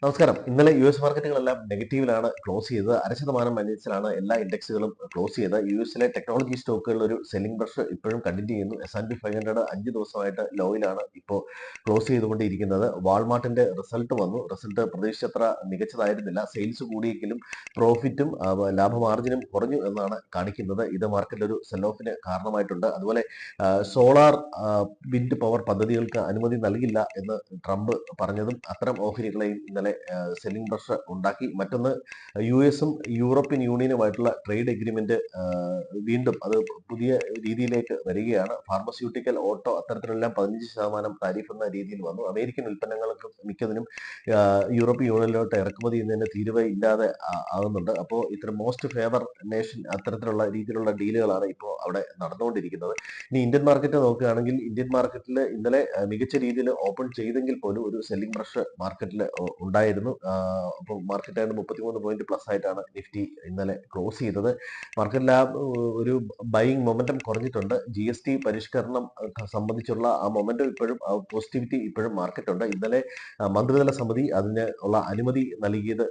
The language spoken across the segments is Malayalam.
നമസ്കാരം. ഇന്നലെ യുഎസ് മാർക്കറ്റുകളെല്ലാം നെഗറ്റീവിലാണ് ക്ലോസ് ചെയ്തത്. 0.5% മൈനസിലാണ് എല്ലാ ഇൻഡെക്സുകളും ക്ലോസ് ചെയ്തത്. യുഎസിലെ ടെക്നോളജി സ്റ്റോക്കുകളിൽ ഒരു സെല്ലിംഗ് പ്രഷർ ഇപ്പോഴും കണ്ടിന്യൂ ചെയ്യുന്നു. S&P 500 5 ദിവസമായിട്ട് ലോയിലാണ് ഇപ്പോൾ ക്ലോസ് ചെയ്തുകൊണ്ടിരിക്കുന്നത്. വാൾമാർട്ടിന്റെ റിസൾട്ട് വന്നു. റിസൾട്ട് പ്രതീക്ഷിച്ചത്ര മികച്ചതായിരുന്നില്ല. സെയിൽസ് കൂടിയെങ്കിലും പ്രോഫിറ്റും ലാഭ മാർജിനും കുറഞ്ഞു എന്നാണ് കാണിക്കുന്നത്. ഇത് മാർക്കറ്റിൽ ഒരു സെൽ ഓഫിന് കാരണമായിട്ടുണ്ട്. അതുപോലെ സോളാർ വിൻഡ് പവർ പദ്ധതികൾക്ക് അനുമതി നൽകില്ല എന്ന് ട്രംപ് പറഞ്ഞതും അത്തരം ഓഹരികളെയും ഇന്നലെ സെല്ലിംഗ് പ്രഷർ ഉണ്ടാക്കി. മറ്റൊന്ന് യുഎസും യൂറോപ്യൻ യൂണിയനുമായിട്ടുള്ള ട്രേഡ് എഗ്രിമെന്റ് വീണ്ടും അത് പുതിയ രീതിയിലേക്ക് വരികയാണ്. ഫാർമസ്യൂട്ടിക്കൽ, ഓട്ടോ അത്തരത്തിലെല്ലാം 15% താരിഫ് എന്ന രീതിയിൽ വന്നു. അമേരിക്കൻ ഉൽപ്പന്നങ്ങൾക്ക് മിക്കതിനും യൂറോപ്യൻ യൂണിയനിലോട്ട് ഇറക്കുമതി ചെയ്യുന്നതിന് തീരുവ ഇല്ലാതെ ആകുന്നുണ്ട്. അപ്പോൾ ഇത്തരം മോസ്റ്റ് ഫേവർ നേഷൻ അത്തരത്തിലുള്ള രീതിയിലുള്ള ഡീലുകളാണ് ഇപ്പോൾ അവിടെ നടന്നുകൊണ്ടിരിക്കുന്നത്. ഇനി ഇന്ത്യൻ മാർക്കറ്റ് നോക്കുകയാണെങ്കിൽ ഇന്ത്യൻ മാർക്കറ്റിൽ ഇന്നലെ മികച്ച രീതിയിൽ ഓപ്പൺ ചെയ്തെങ്കിൽ പോലും ഒരു സെല്ലിംഗ് പ്രഷർ മാർക്കറ്റിൽ ഉണ്ടായിരുന്നു. അപ്പോൾ മാർക്കറ്റ് ആയിട്ട് 33 പോയിന്റ് പ്ലസ് ആയിട്ടാണ് നിഫ്റ്റി ഇന്നലെ ക്ലോസ് ചെയ്തത്. മാർക്കറ്റിൽ ഒരു ബൈയിങ് മൊമെന്റം കുറഞ്ഞിട്ടുണ്ട്. GST പരിഷ്കരണം സംബന്ധിച്ചുള്ള ആ മൊമെന്റം ഇപ്പോഴും പോസിറ്റിവിറ്റി ഇപ്പോഴും മാർക്കറ്റുണ്ട്. ഇന്നലെ മന്ത്രിതല സമിതി അതിന് ഉള്ള അനുമതി നൽകിയത്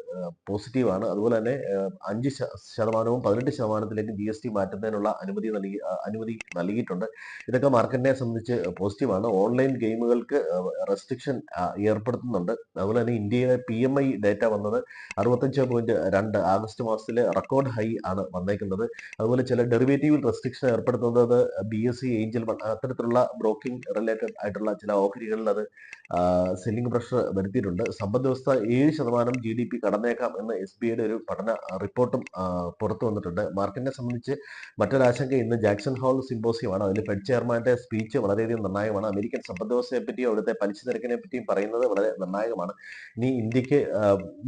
പോസിറ്റീവാണ്. അതുപോലെ തന്നെ 5%-വും 18%-ത്തിലേക്ക് GST മാറ്റുന്നതിനുള്ള അനുമതി നൽകിയിട്ടുണ്ട്. ഇതൊക്കെ മാർക്കറ്റിനെ സംബന്ധിച്ച് പോസിറ്റീവാണ്. ഓൺലൈൻ ഗെയിമുകൾക്ക് റെസ്ട്രിക്ഷൻ ഏർപ്പെടുത്തുന്നുണ്ട്. അതുപോലെ തന്നെ ഇന്ത്യയിലെ PMI ഡേറ്റ വന്നത് 65.2 ആഗസ്റ്റ് മാസത്തിലെ റെക്കോർഡ് ഹൈ ആണ് വന്നേക്കുന്നത്. അതുപോലെ ചില ഡെറിവേറ്റീവ് റെസ്ട്രിക്ഷൻ ഏർപ്പെടുത്തുന്നത് BSE, ഏഞ്ചൽ അത്തരത്തിലുള്ള ബ്രോക്കിംഗ് റിലേറ്റഡ് ആയിട്ടുള്ള ചില ഓഹരികളിൽ അത് സെല്ലിംഗ് പ്രഷർ വരുത്തിയിട്ടുണ്ട്. സമ്പദ് വ്യവസ്ഥ 7% GDP കടന്നേക്കാം എന്ന് SBIയുടെ ഒരു പഠന റിപ്പോർട്ടും പുറത്തു വന്നിട്ടുണ്ട്. മാർക്കറ്റിനെ സംബന്ധിച്ച് മറ്റൊരാശങ്ക ഇന്ന് ജാക്സൺ ഹോൾ സിമ്പോസിയമാണ്. അതിൽ ഫെഡ് ചെയർമാന്റെ സ്പീച്ച് വളരെയധികം നിർണായകമാണ്. അമേരിക്കൻ സമ്പദ് വ്യവസ്ഥയെ പറ്റിയും അവിടുത്തെ പലിശ നിരക്കിനെ പറ്റിയും പറയുന്നത് വളരെ നിർണായകമാണ്. ഇനി ഇന്ത്യക്ക്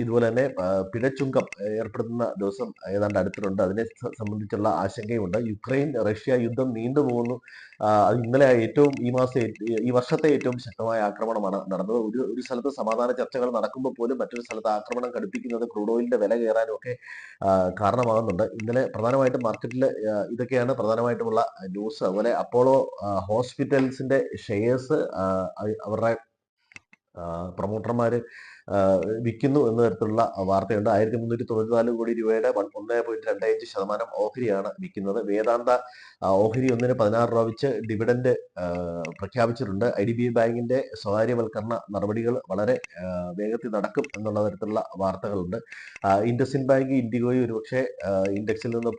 ഇതുപോലെ തന്നെ പിഴച്ചുങ്കം ഏർപ്പെടുത്തുന്ന ദിവസം ഏതാണ്ട് അടുത്തിട്ടുണ്ട്. അതിനെ സംബന്ധിച്ചുള്ള ആശങ്കയുണ്ട്. യുക്രൈൻ റഷ്യ യുദ്ധം നീണ്ടുപോകുന്നു. അത് ഇന്നലെ ഈ വർഷത്തെ ഏറ്റവും ശക്തമായ ആക്രമണമാണ് നടന്നത്. ഒരു സ്ഥലത്ത് സമാധാന ചർച്ചകൾ നടക്കുമ്പോൾ പോലും മറ്റൊരു സ്ഥലത്ത് ആക്രമണം കടുപ്പിക്കുന്നത് ക്രൂഡ് ഓയിലിന്റെ വില കയറാനും ഒക്കെ കാരണമാകുന്നുണ്ട്. ഇന്നലെ പ്രധാനമായിട്ടും മാർക്കറ്റിൽ ഇതൊക്കെയാണ് പ്രധാനമായിട്ടുമുള്ള ന്യൂസ്. അതുപോലെ അപ്പോളോ ഹോസ്പിറ്റൽസിന്റെ ഷെയർസ് അവരുടെ പ്രൊമോട്ടർമാര് വിൽക്കുന്നു എന്ന തരത്തിലുള്ള വാർത്തയുണ്ട്. 1394 കോടി രൂപയുടെ 1.25% ഓഹരിയാണ് വിൽക്കുന്നത്. വേദാന്ത ഓഹരി ഒന്നിന് 16 രൂപ വെച്ച് ഡിവിഡൻഡ് പ്രഖ്യാപിച്ചിട്ടുണ്ട്. IDBI ബാങ്കിന്റെ സ്വകാര്യവൽക്കരണ നടപടികൾ വളരെ വേഗത്തിൽ നടക്കും എന്നുള്ള തരത്തിലുള്ള വാർത്തകളുണ്ട്. ഇൻഡസ്ഇൻഡ് ബാങ്ക്, ഇൻഡിഗോയും ഒരുപക്ഷെ ഇൻഡെക്സിൽ നിന്ന്